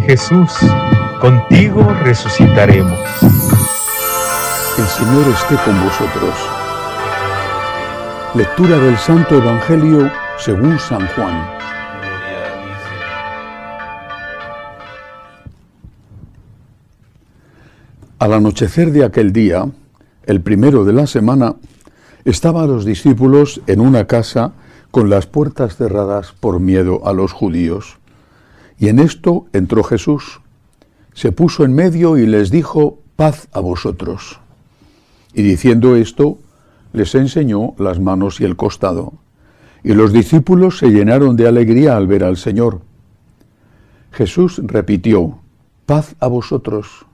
Jesús, contigo resucitaremos. El Señor esté con vosotros. Lectura del Santo Evangelio según San Juan. Al anochecer de aquel día, el primero de la semana, estaban los discípulos en una casa con las puertas cerradas por miedo a los judíos. Y en esto entró Jesús, se puso en medio y les dijo: paz a vosotros. Y diciendo esto, les enseñó las manos y el costado. Y los discípulos se llenaron de alegría al ver al Señor. Jesús repitió: paz a vosotros.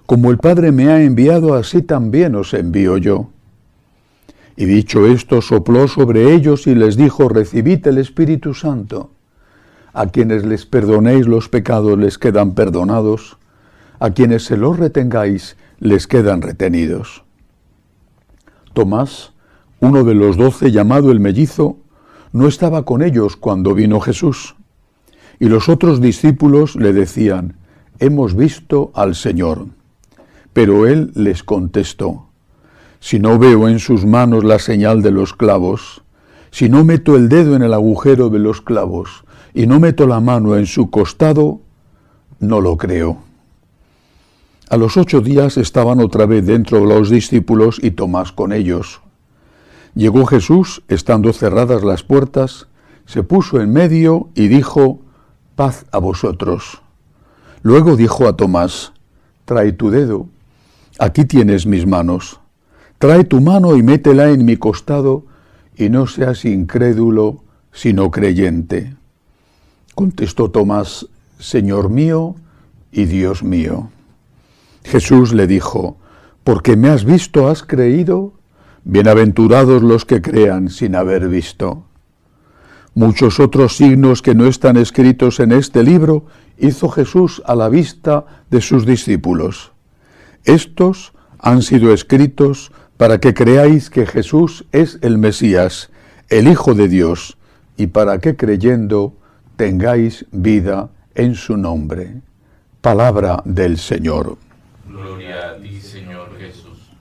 Como el Padre me ha enviado, así también os envío yo. Y dicho esto, sopló sobre ellos y les dijo: recibid el Espíritu Santo. A quienes les perdonéis los pecados les quedan perdonados, a quienes se los retengáis les quedan retenidos. Tomás, uno de los 12, llamado el mellizo, no estaba con ellos cuando vino Jesús. Y los otros discípulos le decían: hemos visto al Señor. Pero él les contestó: si no veo en sus manos la señal de los clavos, si no meto el dedo en el agujero de los clavos y no meto la mano en su costado, no lo creo. A los 8 días estaban otra vez dentro los discípulos y Tomás con ellos. Llegó Jesús, estando cerradas las puertas, se puso en medio y dijo: paz a vosotros. Luego dijo a Tomás: trae tu dedo, aquí tienes mis manos. Trae tu mano y métela en mi costado, y no seas incrédulo, sino creyente. Contestó Tomás: Señor mío y Dios mío. Jesús le dijo: porque me has visto, has creído. Bienaventurados los que crean sin haber visto. Muchos otros signos que no están escritos en este libro hizo Jesús a la vista de sus discípulos. Estos han sido escritos para que creáis que Jesús es el Mesías, el Hijo de Dios, y para que creyendo tengáis vida en su nombre. Palabra del Señor. Gloria a ti, Señor Jesús.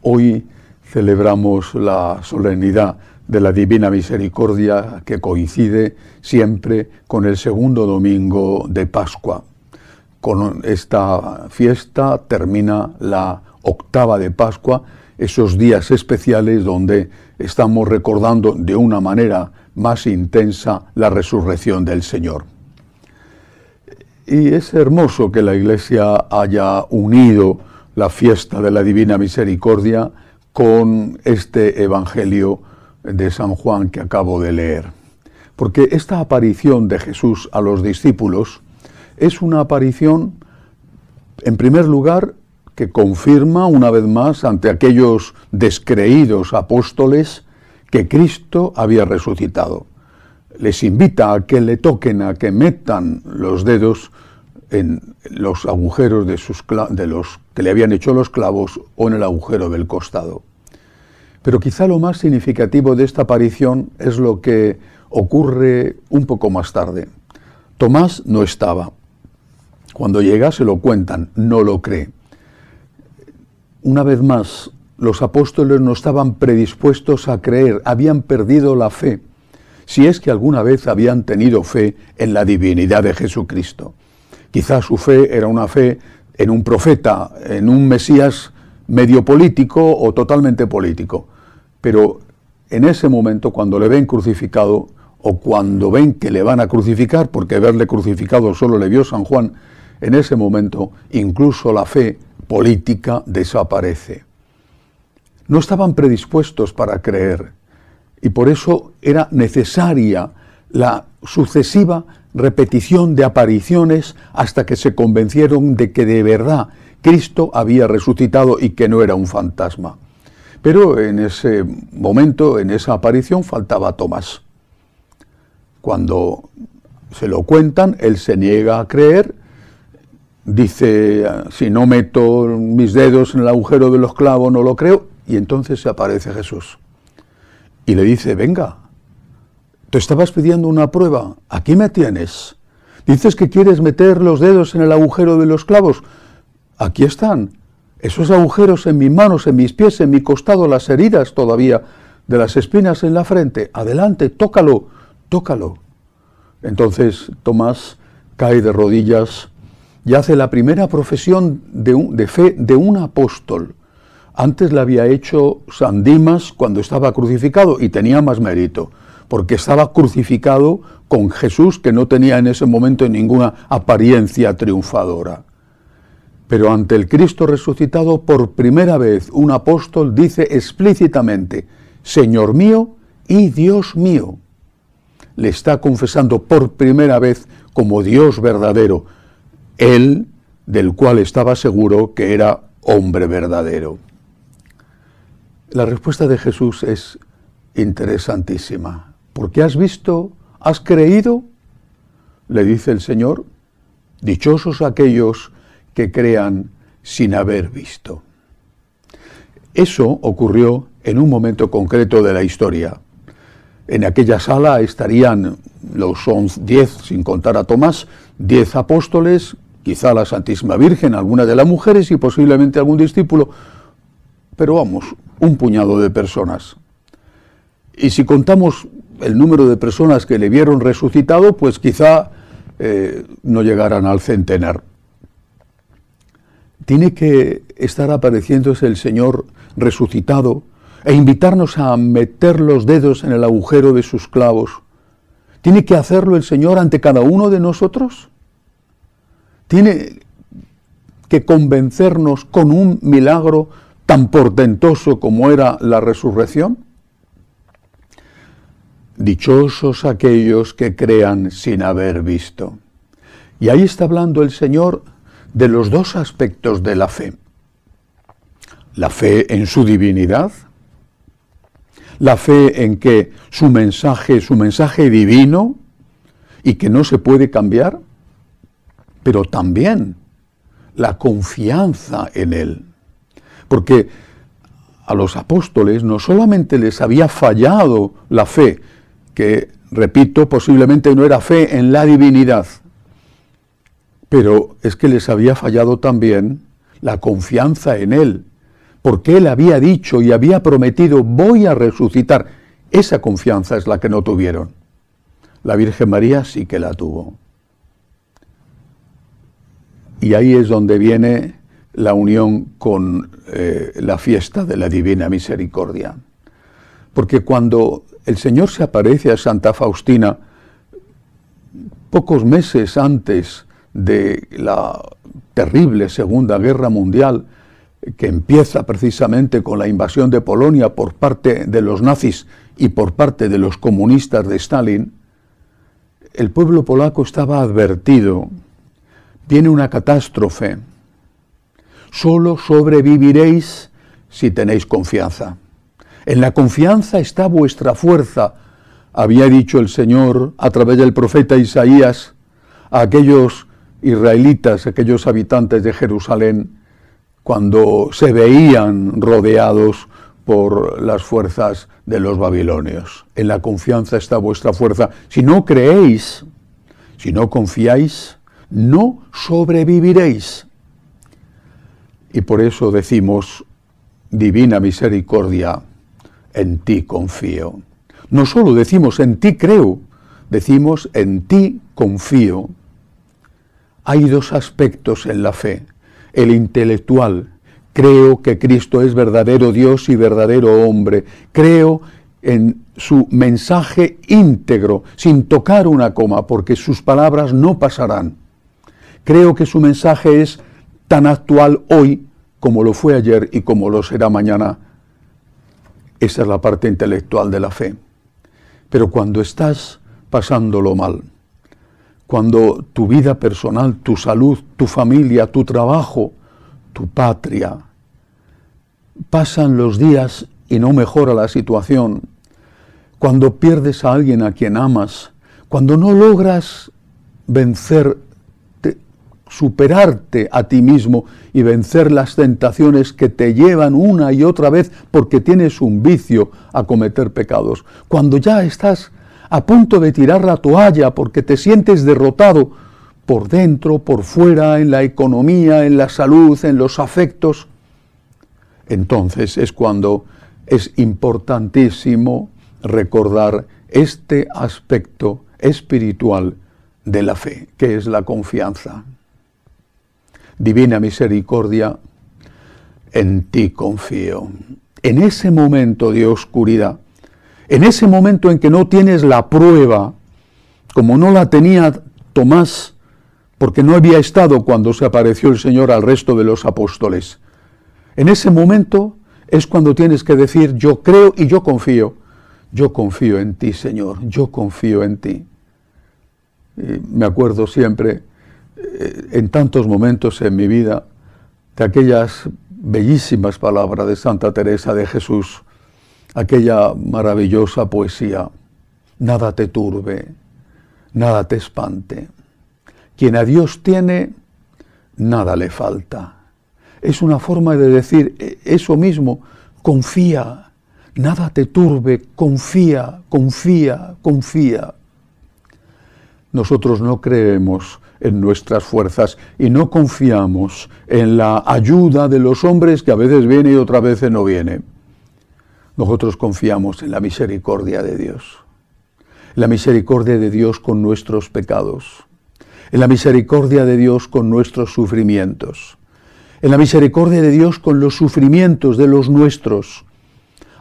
Hoy celebramos la solemnidad de la Divina Misericordia, que coincide siempre con el segundo domingo de Pascua. Con esta fiesta termina la octava de Pascua, esos días especiales donde estamos recordando de una manera más intensa la resurrección del Señor. Y es hermoso que la Iglesia haya unido la fiesta de la Divina Misericordia con este Evangelio de San Juan que acabo de leer. Porque esta aparición de Jesús a los discípulos es una aparición, en primer lugar, que confirma una vez más ante aquellos descreídos apóstoles que Cristo había resucitado. Les invita a que le toquen, a que metan los dedos en los agujeros de los que le habían hecho los clavos o en el agujero del costado. Pero quizá lo más significativo de esta aparición es lo que ocurre un poco más tarde. Tomás no estaba. Cuando llega se lo cuentan, no lo cree. Una vez más, los apóstoles no estaban predispuestos a creer, habían perdido la fe, si es que alguna vez habían tenido fe en la divinidad de Jesucristo. Quizás su fe era una fe en un profeta, en un Mesías medio político o totalmente político. Pero en ese momento, cuando le ven crucificado, o cuando ven que le van a crucificar, porque verle crucificado solo le vio San Juan, en ese momento incluso la fe política desaparece. No estaban predispuestos para creer, y por eso era necesaria la sucesiva repetición de apariciones hasta que se convencieron de que de verdad Cristo había resucitado y que no era un fantasma. Pero en ese momento, en esa aparición, faltaba Tomás. Cuando se lo cuentan, él se niega a creer, dice: si no meto mis dedos en el agujero de los clavos no lo creo, y entonces se aparece Jesús. Y le dice: venga, te estabas pidiendo una prueba, aquí me tienes. ¿Dices que quieres meter los dedos en el agujero de los clavos? Aquí están. Esos agujeros en mis manos, en mis pies, en mi costado, las heridas todavía de las espinas en la frente. Adelante, tócalo, tócalo. Entonces Tomás cae de rodillas y hace la primera profesión de fe de un apóstol. Antes la había hecho San Dimas cuando estaba crucificado y tenía más mérito, porque estaba crucificado con Jesús, que no tenía en ese momento ninguna apariencia triunfadora. Pero ante el Cristo resucitado, por primera vez, un apóstol dice explícitamente: Señor mío y Dios mío. Le está confesando por primera vez como Dios verdadero, Él, del cual estaba seguro que era hombre verdadero. La respuesta de Jesús es interesantísima. ¿Porque has visto? ¿Has creído? Le dice el Señor. Dichosos aquellos que crean sin haber visto. Eso ocurrió en un momento concreto de la historia. En aquella sala estarían los 10, sin contar a Tomás, 10 apóstoles, quizá la Santísima Virgen, alguna de las mujeres y posiblemente algún discípulo, pero vamos, un puñado de personas. Y si contamos el número de personas que le vieron resucitado, pues quizá no llegaran al centenar. Tiene que estar apareciéndose el Señor resucitado e invitarnos a meter los dedos en el agujero de sus clavos. ¿Tiene que hacerlo el Señor ante cada uno de nosotros? ¿Tiene que convencernos con un milagro tan portentoso como era la resurrección? Dichosos aquellos que crean sin haber visto. Y ahí está hablando el Señor de los dos aspectos de la fe. La fe en su divinidad, la fe en que su mensaje divino y que no se puede cambiar, pero también la confianza en Él. Porque a los apóstoles no solamente les había fallado la fe, que, repito, posiblemente no era fe en la divinidad, pero es que les había fallado también la confianza en Él, porque Él había dicho y había prometido: voy a resucitar. Esa confianza es la que no tuvieron. La Virgen María sí que la tuvo. Y ahí es donde viene la unión con la fiesta de la Divina Misericordia. Porque cuando el Señor se aparece a Santa Faustina, pocos meses antes de la terrible Segunda Guerra Mundial, que empieza precisamente con la invasión de Polonia por parte de los nazis y por parte de los comunistas de Stalin, el pueblo polaco estaba advertido: viene una catástrofe, solo sobreviviréis si tenéis confianza. En la confianza está vuestra fuerza, había dicho el Señor a través del profeta Isaías a aquellos israelitas, aquellos habitantes de Jerusalén, cuando se veían rodeados por las fuerzas de los babilonios. En la confianza está vuestra fuerza. Si no creéis, si no confiáis, no sobreviviréis. Y por eso decimos: Divina Misericordia, en ti confío. No solo decimos en ti creo, decimos en ti confío. Hay dos aspectos en la fe. El intelectual: creo que Cristo es verdadero Dios y verdadero hombre. Creo en su mensaje íntegro, sin tocar una coma, porque sus palabras no pasarán. Creo que su mensaje es tan actual hoy como lo fue ayer y como lo será mañana. Esa es la parte intelectual de la fe. Pero cuando estás pasándolo mal, cuando tu vida personal, tu salud, tu familia, tu trabajo, tu patria, pasan los días y no mejora la situación, cuando pierdes a alguien a quien amas, cuando no logras vencerte, superarte a ti mismo y vencer las tentaciones que te llevan una y otra vez porque tienes un vicio a cometer pecados, cuando ya estás a punto de tirar la toalla porque te sientes derrotado, por dentro, por fuera, en la economía, en la salud, en los afectos, entonces es cuando es importantísimo recordar este aspecto espiritual de la fe, que es la confianza. Divina misericordia, en ti confío. En ese momento de oscuridad, en ese momento en que no tienes la prueba, como no la tenía Tomás, porque no había estado cuando se apareció el Señor al resto de los apóstoles. En ese momento es cuando tienes que decir, yo creo y yo confío. Yo confío en ti, Señor, yo confío en ti. Y me acuerdo siempre, en tantos momentos en mi vida, de aquellas bellísimas palabras de Santa Teresa de Jesús, aquella maravillosa poesía: nada te turbe, nada te espante. Quien a Dios tiene, nada le falta. Es una forma de decir eso mismo: confía, nada te turbe, confía, confía, confía. Nosotros no creemos en nuestras fuerzas y no confiamos en la ayuda de los hombres, que a veces viene y otras veces no viene. Nosotros confiamos en la misericordia de Dios. La misericordia de Dios con nuestros pecados. En la misericordia de Dios con nuestros sufrimientos. En la misericordia de Dios con los sufrimientos de los nuestros,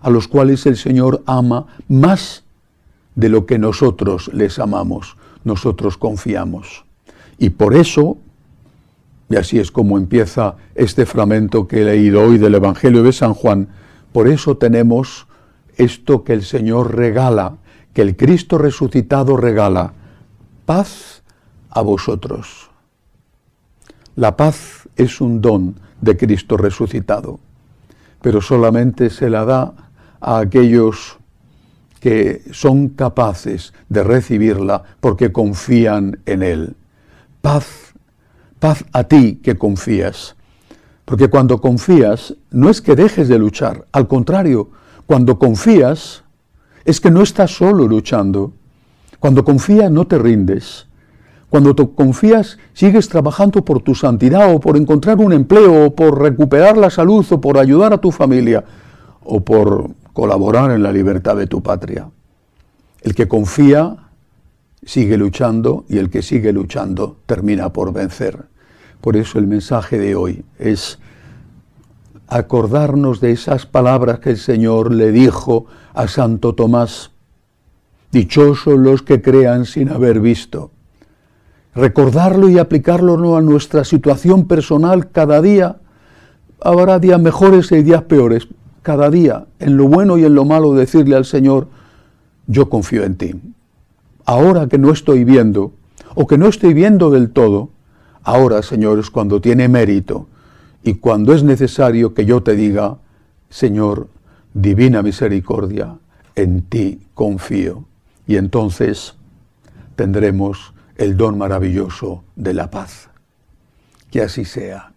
a los cuales el Señor ama más de lo que nosotros les amamos. Nosotros confiamos. Y por eso, y así es como empieza este fragmento que he leído hoy del Evangelio de San Juan, por eso tenemos esto que el Señor regala, que el Cristo resucitado regala: paz a vosotros. La paz es un don de Cristo resucitado, pero solamente se la da a aquellos que son capaces de recibirla porque confían en Él. Paz, paz a ti que confías. Porque cuando confías, no es que dejes de luchar, al contrario, cuando confías, es que no estás solo luchando. Cuando confías, no te rindes. Cuando confías, sigues trabajando por tu santidad, o por encontrar un empleo, o por recuperar la salud, o por ayudar a tu familia, o por colaborar en la libertad de tu patria. El que confía sigue luchando, y el que sigue luchando termina por vencer. Por eso el mensaje de hoy es acordarnos de esas palabras que el Señor le dijo a Santo Tomás: dichosos los que crean sin haber visto. Recordarlo y aplicarlo a nuestra situación personal cada día. Habrá días mejores y días peores. Cada día, en lo bueno y en lo malo, decirle al Señor: yo confío en ti. Ahora que no estoy viendo, o que no estoy viendo del todo, ahora, Señor, es cuando tiene mérito y cuando es necesario que yo te diga: Señor, divina misericordia, en ti confío. Y entonces tendremos el don maravilloso de la paz. Que así sea.